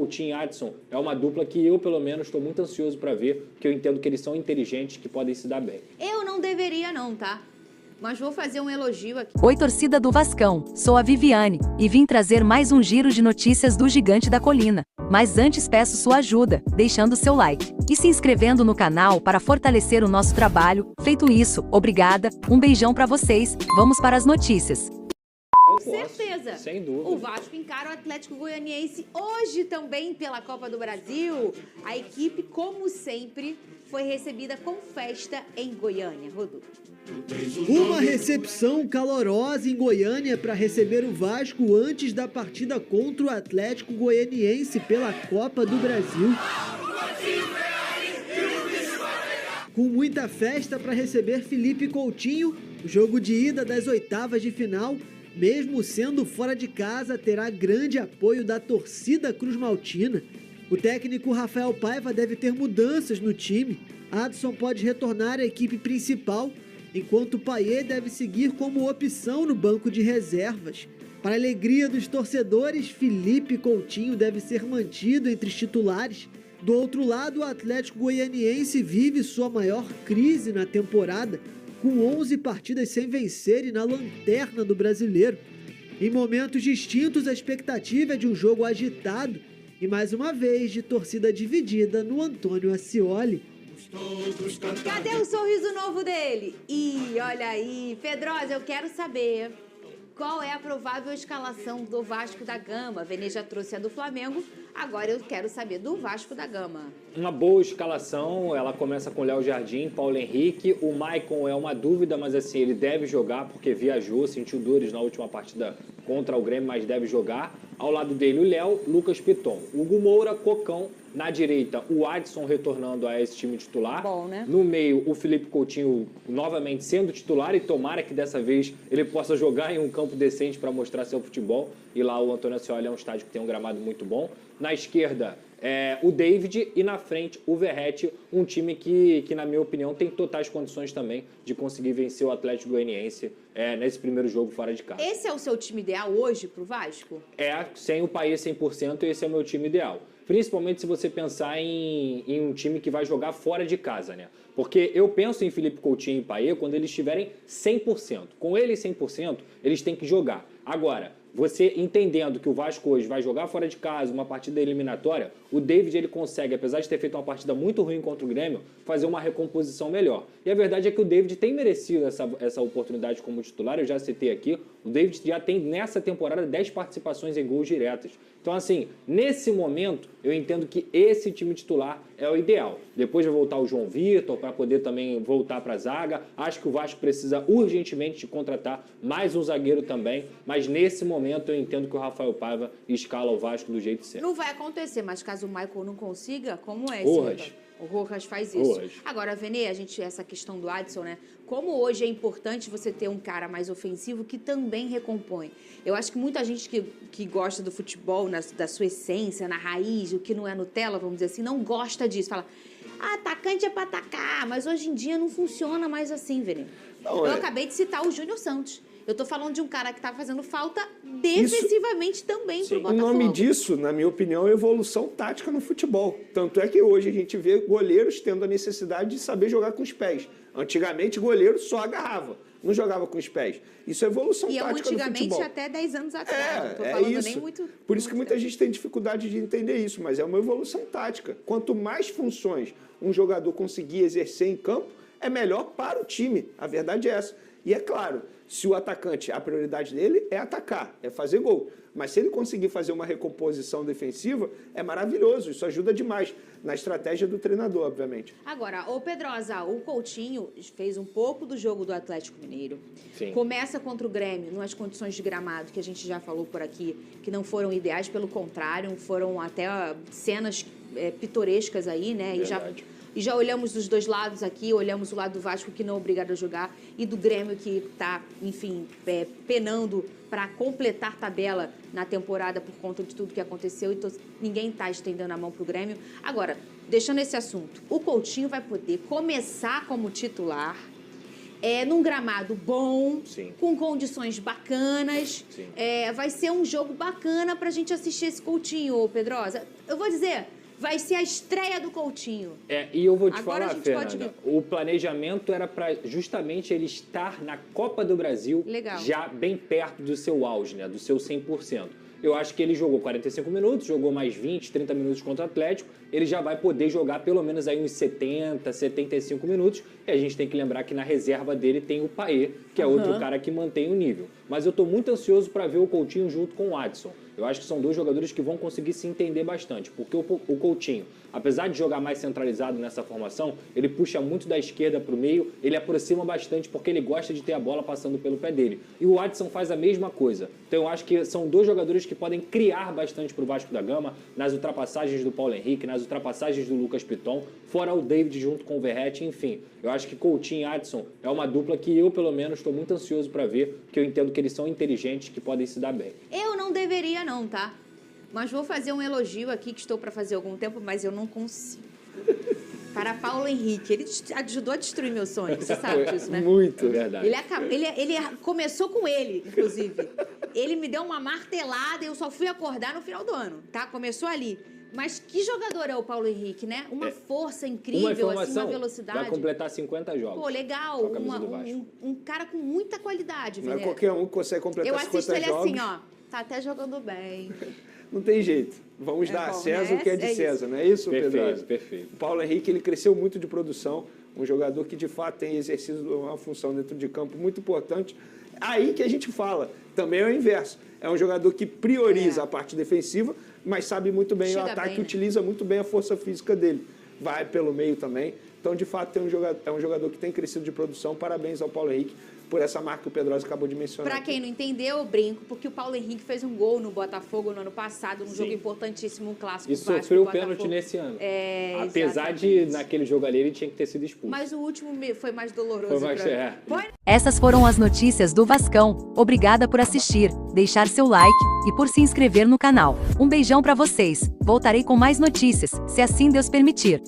Coutinho e Adson é uma dupla que eu, pelo menos, estou muito ansioso para ver, porque eu entendo que eles são inteligentes, que podem se dar bem. Eu não deveria não, tá? Mas vou fazer um elogio aqui. Oi, torcida do Vascão, sou a Viviane e vim trazer mais um giro de notícias do Gigante da Colina. Mas antes peço sua ajuda, deixando seu like e se inscrevendo no canal para fortalecer o nosso trabalho. Feito isso, obrigada, um beijão pra vocês, vamos para as notícias. Com certeza. Sem dúvida. O Vasco encara o Atlético Goianiense hoje também pela Copa do Brasil. A equipe, como sempre, foi recebida com festa em Goiânia. Rodolfo. Uma recepção calorosa em Goiânia para receber o Vasco antes da partida contra o Atlético Goianiense pela Copa do Brasil. Com muita festa para receber Felipe Coutinho, o jogo de ida das oitavas de final, mesmo sendo fora de casa, terá grande apoio da torcida cruz-maltina. O técnico Rafael Paiva deve ter mudanças no time. Adson pode retornar à equipe principal, enquanto Payet deve seguir como opção no banco de reservas. Para a alegria dos torcedores, Felipe Coutinho deve ser mantido entre os titulares. Do outro lado, o Atlético Goianiense vive sua maior crise na temporada, com 11 partidas sem vencer e na lanterna do Brasileiro. Em momentos distintos, a expectativa é de um jogo agitado e, mais uma vez, de torcida dividida no Antônio Ascioli. Cadê o sorriso novo dele? Ih, olha aí. Pedrosa, eu quero saber qual é a provável escalação do Vasco da Gama. A Vene já trouxe a do Flamengo, agora eu quero saber do Vasco da Gama. Uma boa escalação, ela começa com Léo Jardim, Paulo Henrique, o Maicon é uma dúvida, mas assim, ele deve jogar porque viajou, sentiu dores na última partida contra o Grêmio, mas deve jogar. Ao lado dele o Léo, Lucas Piton, Hugo Moura, Cocão, na direita o Adson retornando a esse time titular. Bom, né? No meio o Felipe Coutinho novamente sendo titular e tomara que dessa vez ele possa jogar em um campo decente para mostrar seu futebol. E lá o Antônio Ascioli é um estádio que tem um gramado muito bom. Na esquerda, o David e na frente o Verratti, um time que, na minha opinião, tem totais condições também de conseguir vencer o Atlético Goianiense nesse primeiro jogo fora de casa. Esse é o seu time ideal hoje pro Vasco? Sem o Payet 100%, esse é o meu time ideal. Principalmente se você pensar em um time que vai jogar fora de casa, né? Porque eu penso em Felipe Coutinho e Payet quando eles estiverem 100%. Com eles 100%, eles têm que jogar. Agora, você entendendo que o Vasco hoje vai jogar fora de casa, uma partida eliminatória, o David ele consegue, apesar de ter feito uma partida muito ruim contra o Grêmio, fazer uma recomposição melhor. E a verdade é que o David tem merecido essa oportunidade como titular, eu já citei aqui, o David já tem nessa temporada 10 participações em gols diretos. Então assim, nesse momento, eu entendo que esse time titular é o ideal. Depois vai voltar o João Vitor para poder também voltar para a zaga. Acho que o Vasco precisa urgentemente de contratar mais um zagueiro também, mas nesse momento eu entendo que o Rafael Paiva escala o Vasco do jeito certo. Não vai acontecer, mas caso o Michael não consiga, como é? Rojas. O Rojas faz isso. Rojas. Agora, Vene, essa questão do Adson, né? Como hoje é importante você ter um cara mais ofensivo que também recompõe. Eu acho que muita gente que gosta do futebol, da sua essência, na raiz, o que não é Nutella, vamos dizer assim, não gosta disso. Fala, atacante é pra atacar, mas hoje em dia não funciona mais assim, Vene. Eu acabei de citar o Júnior Santos. Eu tô falando de um cara que tá fazendo falta defensivamente também pro Botafogo. O nome disso, na minha opinião, é evolução tática no futebol. Tanto é que hoje a gente vê goleiros tendo a necessidade de saber jogar com os pés. Antigamente, goleiro só agarrava, não jogava com os pés. Isso é evolução tática no futebol. E antigamente até 10 anos atrás. Não tô falando nem muito. Por isso que muita gente tem dificuldade de entender isso, mas é uma evolução tática. Quanto mais funções um jogador conseguir exercer em campo, é melhor para o time. A verdade é essa. E é claro, se o atacante, a prioridade dele é atacar, é fazer gol. Mas se ele conseguir fazer uma recomposição defensiva, é maravilhoso. Isso ajuda demais na estratégia do treinador, obviamente. Agora, ô Pedrosa, o Coutinho fez um pouco do jogo do Atlético Mineiro. Sim. Começa contra o Grêmio, nas condições de gramado, que a gente já falou por aqui, que não foram ideais, pelo contrário, foram até cenas pitorescas aí, né? E já olhamos dos dois lados aqui, olhamos o lado do Vasco, que não é obrigado a jogar, e do Grêmio, que está, enfim, penando para completar tabela na temporada por conta de tudo que aconteceu. Então, ninguém está estendendo a mão para o Grêmio. Agora, deixando esse assunto, o Coutinho vai poder começar como titular num gramado bom, Sim. com condições bacanas. Sim. Vai ser um jogo bacana pra gente assistir esse Coutinho, Pedrosa. Eu vou dizer, vai ser a estreia do Coutinho. E eu vou te Agora a falar, gente pode Fernanda, o planejamento era para justamente ele estar na Copa do Brasil Legal. já bem perto do seu auge, né, do seu 100%. Eu acho que ele jogou 45 minutos, jogou mais 20, 30 minutos contra o Atlético, ele já vai poder jogar pelo menos aí uns 70, 75 minutos, e a gente tem que lembrar que na reserva dele tem o Payet, que é outro cara que mantém o nível. Mas eu tô muito ansioso para ver o Coutinho junto com o Adson. Eu acho que são dois jogadores que vão conseguir se entender bastante, porque o Coutinho, apesar de jogar mais centralizado nessa formação, ele puxa muito da esquerda para o meio, ele aproxima bastante porque ele gosta de ter a bola passando pelo pé dele. E o Adson faz a mesma coisa. Então eu acho que são dois jogadores que podem criar bastante para o Vasco da Gama, nas ultrapassagens do Paulo Henrique, nas ultrapassagens do Lucas Piton, fora o David junto com o Verratti, enfim. Eu acho que Coutinho e Adson é uma dupla que eu, pelo menos, estou muito ansioso para ver, porque eu entendo que eles são inteligentes, que podem se dar bem. Eu não deveria não, tá? Mas vou fazer um elogio aqui que estou para fazer há algum tempo, mas eu não consigo. Para Paulo Henrique. Ele ajudou a destruir meu sonho, você sabe disso, né? Muito, verdade. Ele começou com ele, inclusive. Ele me deu uma martelada e eu só fui acordar no final do ano, tá? Começou ali. Mas que jogador é o Paulo Henrique, né? Uma força incrível, assim, uma velocidade. Vai completar 50 jogos. Pô, legal. Um cara com muita qualidade, Não é Vilela. qualquer um que consegue completar 50 jogos. Eu assisto ele assim, ó. Tá até jogando bem. Não tem jeito. Vamos dar a César o que é de César, não é isso, Pedro? Perfeito, perfeito. O Paulo Henrique, ele cresceu muito de produção, um jogador que de fato tem exercido uma função dentro de campo muito importante. Aí que a gente fala, também é o inverso. É um jogador que prioriza a parte defensiva, mas sabe muito bem o ataque, utiliza muito bem a força física dele. Vai pelo meio também. Então, de fato, é um jogador que tem crescido de produção. Parabéns ao Paulo Henrique por essa marca que o Pedrosa acabou de mencionar. Pra quem não entendeu, eu brinco, porque o Paulo Henrique fez um gol no Botafogo no ano passado, num jogo importantíssimo, um clássico. E sofreu o pênalti nesse ano. Apesar de, naquele jogo ali, ele tinha que ter sido expulso. Mas o último foi mais doloroso. Foi mais, Essas foram as notícias do Vascão. Obrigada por assistir, deixar seu like e por se inscrever no canal. Um beijão pra vocês. Voltarei com mais notícias, se assim Deus permitir.